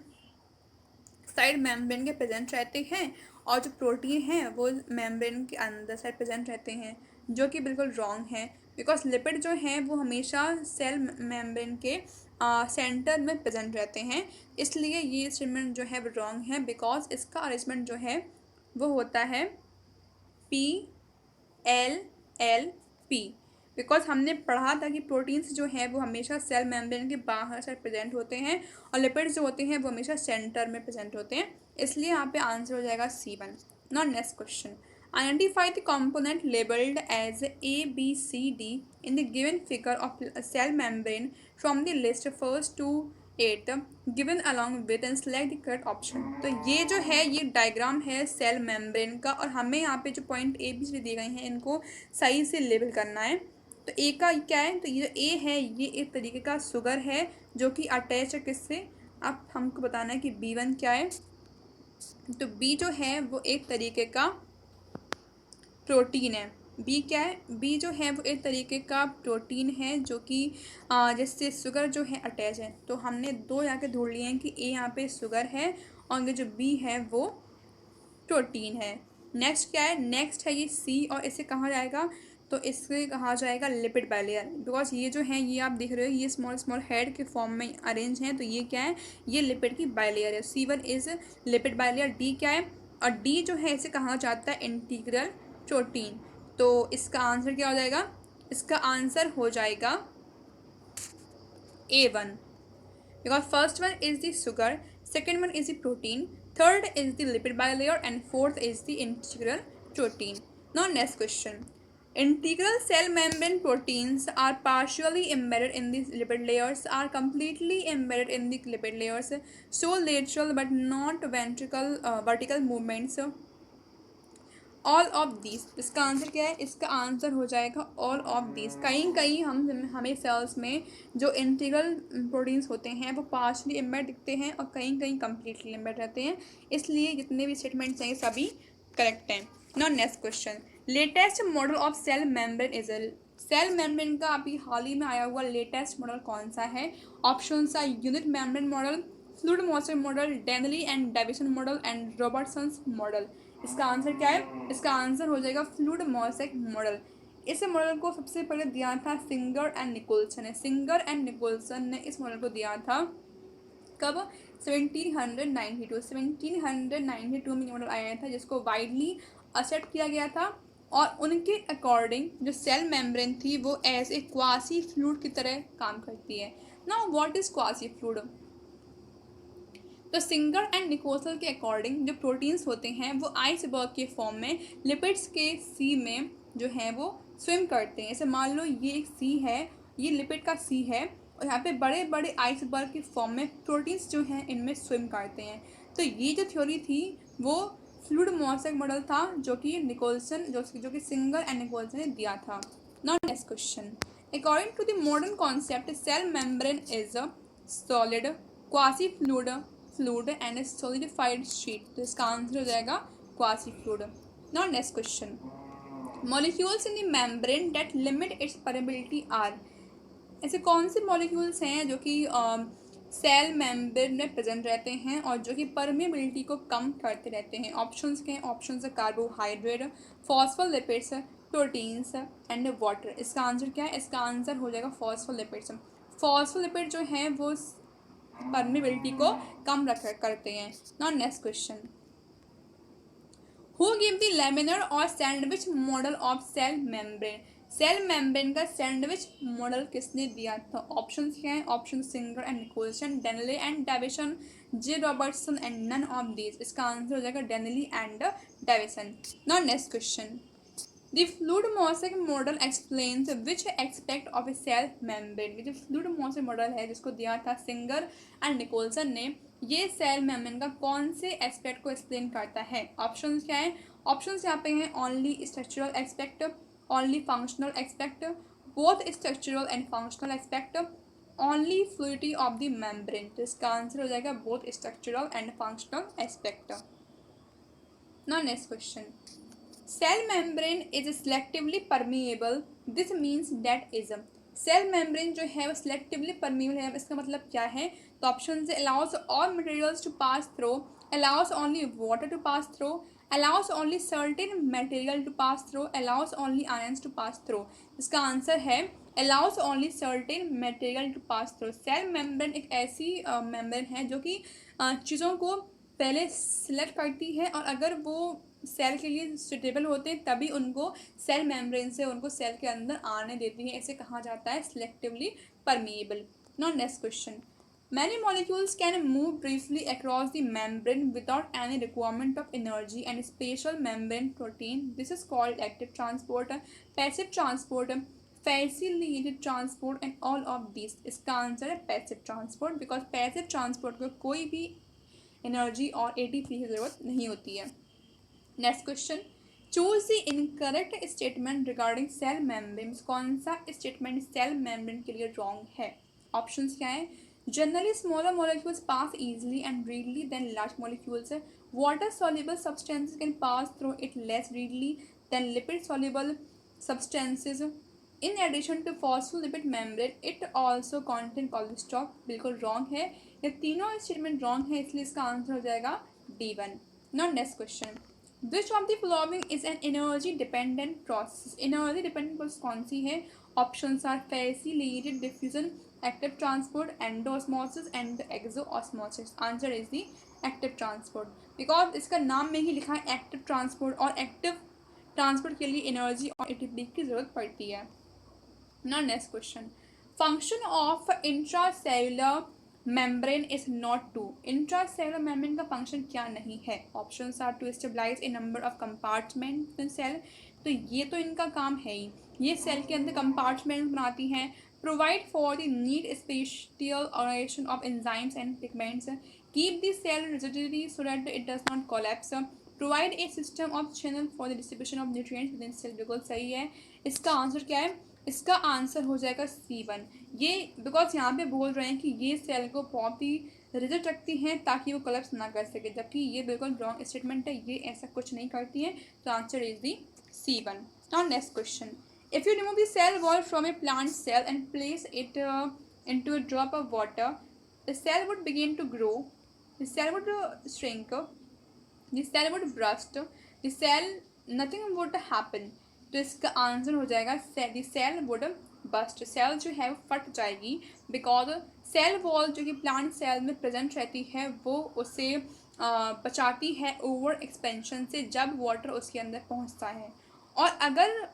साइड मेम्ब्रेन के प्रेजेंट रहते हैं और जो प्रोटीन है वो मेम्ब्रेन के अंदर साइड प्रेजेंट रहते हैं, जो कि बिल्कुल रॉन्ग है बिकॉज लिपिड जो हैं वो हमेशा सेल मेम्ब्रेन के सेंटर में प्रेजेंट रहते हैं। इसलिए ये स्टेटमेंट जो है वो रॉन्ग है बिकॉज इसका अरेंजमेंट जो है वो होता है PLLP। बिकॉज हमने पढ़ा था कि प्रोटीन्स जो हैं वो हमेशा सेल मेम्ब्रेन के बाहर साइड प्रेजेंट होते हैं और लिपिड्स जो होते हैं वो हमेशा सेंटर में प्रेजेंट होते हैं, इसलिए यहाँ पे आंसर हो जाएगा C1। Now next question, identify the component labelled as ABCD in the given figure of cell membrane from the list first to 8 given along with and select the correct option. तो ये जो है ये diagram है cell membrane का और हमें यहाँ पे जो पॉइंट ABCD दिए गए हैं इनको सही से लेबल करना है। तो ए का क्या है? तो ये जो ए है ये एक तरीके का शुगर है जो कि अटैच है किससे? अब हमको बताना है कि B1 क्या है। तो बी जो है वो एक तरीके का प्रोटीन है। बी क्या है? बी जो है वो एक तरीके का प्रोटीन है जो कि जिससे शुगर जो है अटैच है। तो हमने दो यहाँ के ढूंढ लिए हैं कि ए यहाँ पे शुगर है और ये जो बी है वो प्रोटीन है। नेक्स्ट क्या है? नेक्स्ट है ये सी और इसे कहा जाएगा तो इससे कहा जाएगा लिपिड बाइलेयर बिकॉज ये जो है ये आप देख रहे हो ये स्मॉल स्मॉल हेड के फॉर्म में अरेंज हैं, तो ये क्या है? ये लिपिड की बाइलेयर है। C1 is lipid bilayer. D क्या है? और डी जो है इसे कहा जाता है इंटीग्रल प्रोटीन। तो इसका आंसर क्या हो जाएगा? इसका आंसर हो जाएगा A1 because first one is the sugar, second one is the protein, third is the lipid bilayer and fourth is the integral protein. Now next question, integral cell membrane proteins are partially embedded in the lipid layers, are completely embedded in the lipid layers, show lateral but not vertical movements, all of this. इसका answer क्या है? इसका answer हो जाएगा all of this. कहीं कहीं हमें sales में जो इंटीग्रल प्रोटीन्स होते हैं वो पार्शली एम्बेड दिखते हैं और कहीं कहीं कम्प्लीटली एम्बेड रहते हैं, इसलिए जितने भी स्टेटमेंट्स हैं ये सभी करेक्ट हैं। Now next question, latest model of cell membrane is cell membrane का अभी हाल ही में आया हुआ लेटेस्ट मॉडल कौन सा है? ऑप्शन है unit membrane model, fluid mosaic model, Danielli and Davson model and Robertson's model. इसका आंसर क्या है? इसका आंसर हो जाएगा फ्लूइड मॉइस्चर मॉडल। इस मॉडल को सबसे पहले दिया था सिंगर एंड निकोलसन ने। सिंगर एंड निकोलसन ने इस मॉडल को दिया था कब? 1792 में ये मॉडल आया था जिसको वाइडली एक्सेप्ट किया गया था और उनके अकॉर्डिंग जो सेल मेम्ब्रेन थी वो एज ए क्वासी फ्लूइड की तरह काम करती है। Now what is quasi fluid? तो सिंगर एंड निकोसल के अकॉर्डिंग जो प्रोटीन्स होते हैं वो आइसबर्ग के फॉर्म में लिपिड्स के सी में जो है वो स्विम करते हैं। जैसे मान लो ये एक सी है, ये लिपिड का सी है और यहाँ पे बड़े बड़े आइसबर्ग के फॉर्म में प्रोटीन्स जो हैं इनमें स्विम करते हैं। तो ये जो थ्योरी थी वो फ्लूइड मोज़ेक मॉडल था जो कि निकोलसन जो कि सिंगर एंड निकोलसन ने दिया था। Now next question, according to the modern concept cell membrane is a solid quasi fluid and a solidified sheet. तो इसका आंसर हो जाएगा quasi fluid. Now next question, molecules in the membrane that limit its permeability are. ऐसे कौन से molecules हैं जो कि सेल मेम्ब्रेन में प्रेजेंट रहते हैं और जो कि परमेबिलिटी को कम करते रहते हैं? ऑप्शंस के हैं, ऑप्शंस है carbohydrate, phospholipids, proteins and water. इसका आंसर क्या है? इसका आंसर हो जाएगा फॉस्फोलिपिड्स। फॉस्फोलिपिड जो हैं वो परमेबिलिटी को कम करते हैं। Now next question, who give the laminar और sandwich model of cell membrane? Cell membrane का सैंडविच मॉडल किसने दिया था? ऑप्शंस क्या हैं? Option Singer and Nicolson, Danielli and Davson, J Robertson and none of these. इसका आंसर हो जाएगा Danielli and Davson. Now next question, The fluid mosaic model explains which aspect of a cell membrane। जो fluid मॉसेक model है जिसको दिया था Singer and Nicolson ने, ये सेल मेम्ब्रेन का कौन से एस्पेक्ट को एक्सप्लेन करता है? ऑप्शंस क्या है? ऑप्शंस यहाँ पे हैं only structural aspect, only functional aspect, both structural and functional aspect, only fluidity of the membrane. तो इसका आंसर हो जाएगा both structural and functional aspect. Now next question, cell membrane is selectively permeable, this means that is. Cell membrane जो है वो selectively permeable है, इसका मतलब क्या है? तो ऑप्शन से allows all materials to pass through, allows only water to pass through, allows only certain material to pass through, allows only ions to pass through. इसका आंसर है allows only certain material to pass through. Cell membrane एक ऐसी membrane है जो कि चीज़ों को पहले सिलेक्ट करती है और अगर वो सेल के लिए सुटेबल होते हैं तभी उनको सेल मेम्ब्रेन से उनको सेल के अंदर आने देती है। इसे कहा जाता है selectively permeable. Now next question, many molecules can move briefly across the membrane without any requirement of energy and special membrane protein, this is called active transport, passive transport, facilitated transport and all of this. इसका answer है passive transport, because passive transport को कोई भी energy और ATP की जरूरत नहीं होती है। Next question, choose the incorrect statement regarding cell membrane. कौन सा स्टेटमेंट सेल मेम्ब्रेन के लिए रॉन्ग है? ऑप्शंस क्या है? Generally smaller molecules pass easily and readily than large molecules, water soluble substances can pass through it less readily than lipid soluble substances, in addition to phospholipid membrane it also contain cholesterol. बिल्कुल wrong है, ये तीनों statement wrong है, इसलिए इसका answer हो जाएगा D1। Now next question, which of the following is an energy dependent process? Energy dependent process कौन सी है? Options are facilitated diffusion, active transport, endosmosis and exosmosis. Answer is the active transport, because इसका नाम में ही लिखा है active transport और एक्टिव ट्रांसपोर्ट के लिए एनर्जी और एटीपी की जरूरत पड़ती है। Now next question, function of intracellular membrane is not to। intracellular membrane का function क्या नहीं है? options are to stabilize a number of compartments in cell। तो ये तो इनका काम है ही, ये सेल के अंदर compartments बनाती हैं, provide for the neat spatial organization of enzymes and pigments, keep the cell rigidity so that it does not collapse, provide a system of channel for the distribution of nutrients within cell। बिल्कुल सही है, इसका answer क्या है? इसका answer हो जाएगा C1। ये बिकॉज यहाँ पे बोल रहे हैं कि ये सेल को बहुत ही रिजिड रखती हैं ताकि वो कोलैप्स ना कर सके, जबकि ये बिल्कुल रॉन्ग स्टेटमेंट है, ये ऐसा कुछ नहीं करती हैं। तो answer is the C1। Now next question, if you remove the cell wall from a plant cell and place it into a drop of water, the cell would begin to grow, the cell would shrink, the cell would burst, the cell nothing would happen. तो इसका answer हो जाएगा the cell would burst. Cell जो है वो फट जाएगी, because cell wall जो कि प्लांट सेल में प्रेजेंट रहती है वो उसे बचाती है ओवर एक्सपेंशन से जब वाटर उसके अंदर पहुंचता है। और अगर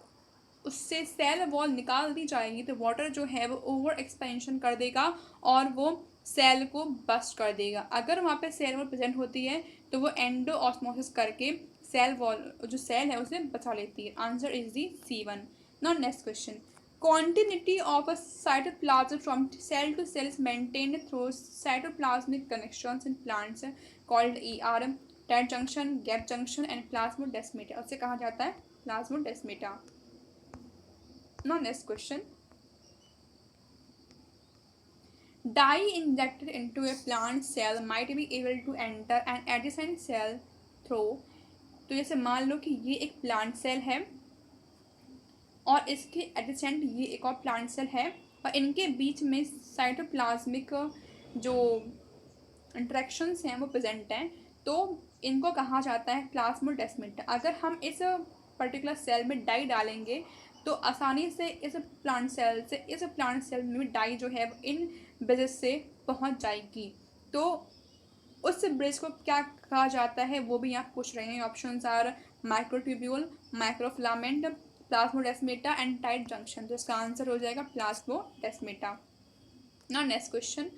उससे सेल वॉल निकाल दी जाएगी तो वाटर जो है वो ओवर एक्सपेंशन कर देगा और वो सेल को बस्ट कर देगा। अगर वहाँ पे सेल वॉल प्रेजेंट होती है तो वो एंडो ऑस्मोसिस करके सेल वॉल जो सेल है उसे बचा लेती है। Answer is the C1। Now next question, continuity of a cytoplasm from cell to cell is maintained through cytoplasmic connections in plants called ER, tight junction, gap junction and plasmodesmata। उसे कहा जाता है plasmodesmata। Now next question, dye injected into a plant cell might be able to enter an adjacent cell through। तो जैसे मान लो कि ये एक प्लांट सेल है और इसके एडजेसेंट ये एक और प्लांट सेल है और इनके बीच में साइटोप्लाज्मिक जो इंटरेक्शंस हैं वो प्रेजेंट हैं, तो इनको कहा जाता है प्लाज्मोडेस्माटा। अगर हम इस पर्टिकुलर सेल में डाई डालेंगे तो आसानी से इस प्लांट सेल से इस प्लांट सेल में डाई जो है इन ब्रिजेस से पहुंच जाएगी। तो उस ब्रिज को क्या कहा जाता है वो भी यहाँ पूछ रहे हैं। Options are microtubule, microfilament, plasmodesmata and tight junction. तो इसका आंसर हो जाएगा plasmodesmata. Now next question,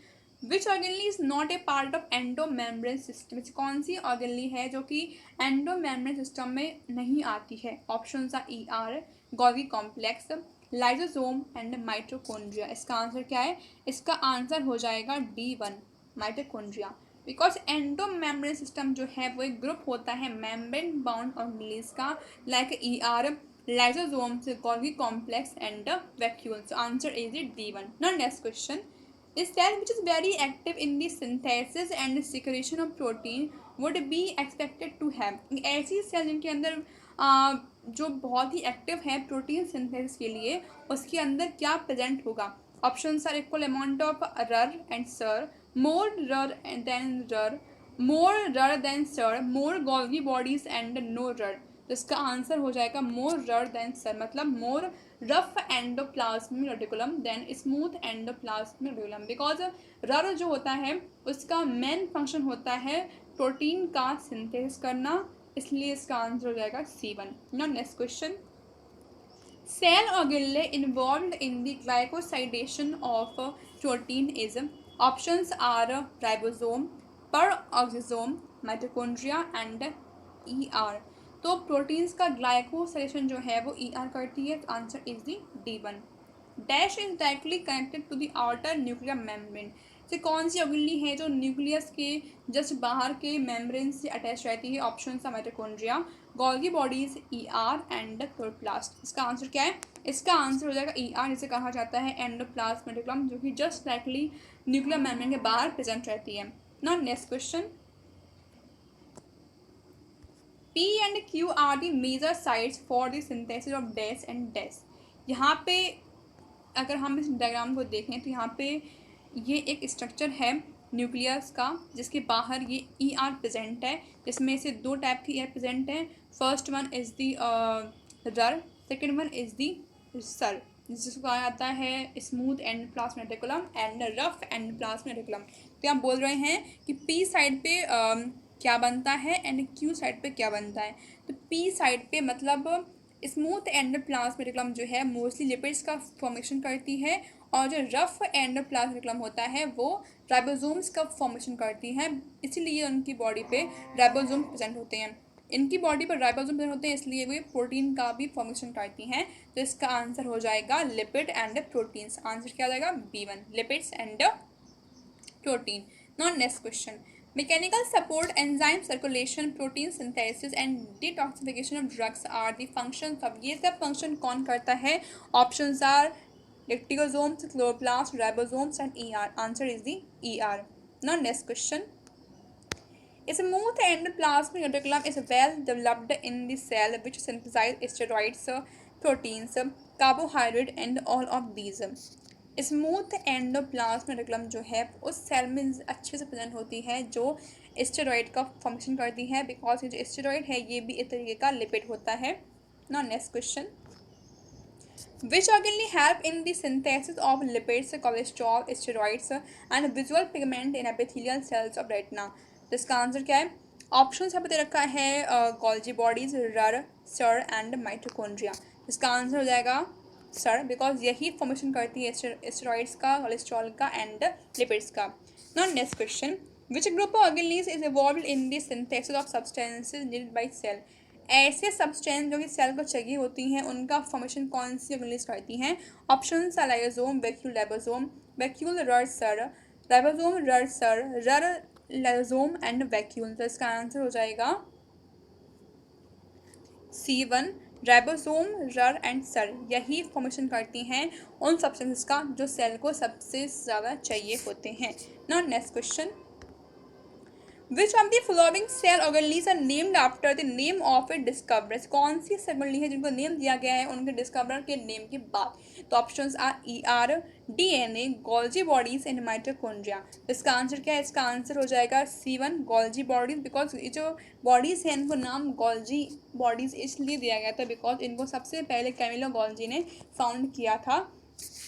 which organelle is not a part of endomembrane system. कौन सी ऑर्गेनली है जो कि एंडोमेम्ब्रेन सिस्टम में नहीं आती है। Options are ER, Golgi complex, lysosome and mitochondria. इसका आंसर क्या है? इसका आंसर हो जाएगा D1 mitochondria. Because endomembrane system जो है वो एक ग्रुप होता है मेम्ब्रेन बाउंड ऑर्गेनलीज का, like ER, lysosomes, Golgi complex and vacuole. So answer is D1. Now next question, a cell which is very active in the synthesis and secretion of protein would be expected to have। ऐसी cell जिनके अंदर जो बहुत ही active है protein synthesis के लिए, उसके अंदर क्या प्रेजेंट होगा। Option are equal amount of RER and SER, more RER than RER, more RER than SER, more Golgi bodies and no RER. तो इसका आंसर हो जाएगा मोर रर देन सर, मतलब more rough endoplasmic reticulum than smooth endoplasmic reticulum. Because RER जो होता है उसका main function होता है प्रोटीन का सिंथेसिस करना, इसलिए इसका आंसर हो जाएगा C1। Now next question, cell organelle involved in the glycosidation of protein is. Options are ribosome, peroxisome, mitochondria and ER। तो प्रोटीन्स का ग्लाइकोसाइलेशन जो है वो ER करती है। तो answer is the D1। Dash is directly connected to the outer nuclear membrane. से कौन सी ऑर्गेनेल है जो न्यूक्लियस के जस्ट बाहर के मेम्ब्रेन से अटैच रहती है। ऑप्शन है mitochondria, Golgi bodies, ER and chloroplast. इसका आंसर क्या है? इसका आंसर हो जाएगा ER, जिसे कहा जाता है एंडोप्लाज्मिक रेटिकुलम, जो कि जस्ट डायरेक्टली न्यूक्लियर मेम्ब्रेन के बाहर प्रेजेंट रहती है। Now next question, P and Q are the major sites for the synthesis of DAS and DAS। यहाँ पे अगर हम इस डायग्राम को देखें तो यहाँ पे ये एक स्ट्रक्चर है न्यूक्लियस का जिसके बाहर ये ER प्रेजेंट है, जिसमें से दो टाइप की ER प्रेजेंट है। First one is the RER, second one is the SER, जिसको कहा जाता है smooth endoplasmic reticulum and rough endoplasmic reticulum. तो यहाँ बोल रहे हैं कि P साइड पे क्या बनता है एंड Q साइड पे क्या बनता है। तो P साइड पे मतलब स्मूथ एंडोप्लाज्मिक रेटिकुलम जो है मोस्टली लिपिड्स का फॉर्मेशन करती है, और जो रफ एंडोप्लाज्मिक रेटिकुलम होता है वो राइबोसोम्स का फॉर्मेशन करती है। इसीलिए उनकी बॉडी पे राइबोसोम प्रेजेंट होते हैं। इनकी बॉडी पर राइबोसोम प्रेजेंट होते हैं, इसलिए वे प्रोटीन का भी फॉर्मेशन करती हैं। तो इसका आंसर हो जाएगा लिपिड एंड प्रोटीन्स। आंसर क्या आ जाएगा? B1 lipids and protein. Now next question, mechanical support, enzyme circulation, protein synthesis and detoxification of drugs are the functions of। ये सब फंक्शन कौन करता है? Options are lactosomes, chloroplast, ribosomes and ER। Answer is the ER। Now next question, smooth endoplasmic reticulum is well developed in the cell which synthesize steroids, proteins, carbohydrate and all of these। Smooth endoplasmic reticulum जो है उस cell में अच्छे से present होती है जो steroid का फंक्शन करती है, बिकॉज ये जो स्टेरॉइड है ये भी एक तरीके का लिपिड होता है। Now next question, which organelle help in the synthesis of lipids, cholesterol, steroids and visual pigment in epithelial cells of retina. तो इसका आंसर क्या है? ऑप्शन यहाँ पे दे रखा है Golgi bodies, RER, SER and mitochondria. इसका आंसर हो जाएगा सर, बिकॉज यही फॉर्मेशन करती है स्टेरॉइड्स का, कोलेस्ट्रॉल का एंड लिपिड्स का। Now next question, which group of organelles is involved in the synthesis of substances needed by cell? ऐसे सब्सटेंस जो कि सेल को चाहिए होती हैं उनका फॉर्मेशन कौन सी ऑर्गेनीज करती हैं? Option lysosome, vacuole, ribosome, vacuole, RER, SER, ribosome, RER, SER, RER, lysosome and vacuole. तो इसका आंसर हो जाएगा C1, ribosome, RER and SER, यही फॉर्मेशन करती हैं उन सब्सटेंसेस का जो सेल को सबसे ज़्यादा चाहिए होते हैं। Now next question, which of the following cell organelles are named after the name of it discoverers? कौन सी सेल ऑर्गेनीज है जिनको नेम दिया गया है उनके डिस्कवरर के नेम के बाद? तो options are ER, DNA, Golgi bodies and mitochondria. इसका आंसर क्या है? इसका आंसर हो जाएगा C1, गोल्जी बॉडीज, बिकॉज ये जो बॉडीज हैं इनको नाम गोल्जी बॉडीज इसलिए दिया गया था बिकॉज इनको सबसे पहले कैमिलो गोल्जी ने फाउंड किया था।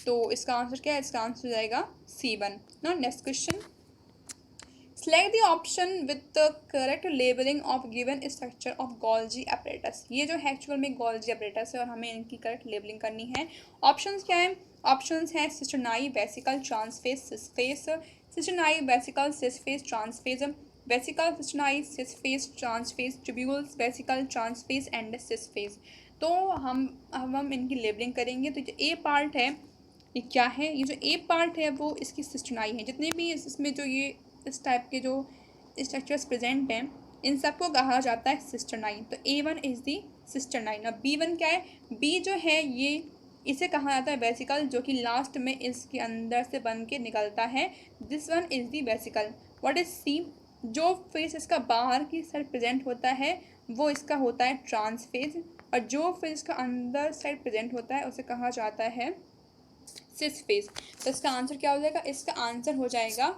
तो इसका आंसर क्या है? इसका आंसर हो जाएगा C1। Now next question, select the option with the correct labeling of given structure of Golgi apparatus। ये जो है एक्चुअल में Golgi apparatus है और हमें इनकी करेक्ट लेबलिंग करनी है। ऑप्शंस क्या है? ऑप्शंस हैं cisternae, vesicle, trans face, cis face, cisternae, vesicle, cis face, trans face, vesicle, cisternae, cis face, trans face, tubules, vesicle, trans face and cis face. तो हम इनकी लेबलिंग करेंगे। तो जो ए पार्ट है ये क्या है? ये जो ए पार्ट है वो इसकी सिस्टर्नाई है। जितने भी इसमें जो ये इस टाइप के जो स्ट्रक्चर्स प्रेजेंट हैं इन सबको कहा जाता है सिस्टर्नाइन। तो A1 इज़ दी सिस्टर्नाइन। अब B1 क्या है? B जो है ये इसे कहा जाता है वेसिकल, जो कि लास्ट में इसके अंदर से बन के निकलता है। This one is the vesicle. What is C? जो फेस इसका बाहर की साइड प्रेजेंट होता है वो इसका होता है ट्रांसफेज, और जो फेस इसका अंदर साइड प्रेजेंट होता है उसे कहा जाता है सिस फेज। तो इसका आंसर क्या हो जाएगा? इसका आंसर हो जाएगा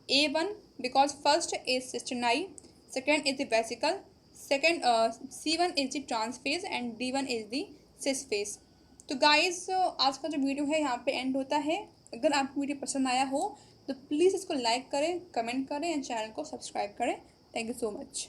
A1, because first is cysternine, second is the vesicle, second C1 is the transphase and D1 is the cis phase। तो गाइस आज का जो वीडियो है यहाँ पे एंड होता है। अगर आपको वीडियो पसंद आया हो तो प्लीज़ इसको लाइक करें, कमेंट करें एंड चैनल को सब्सक्राइब करें। Thank you so much.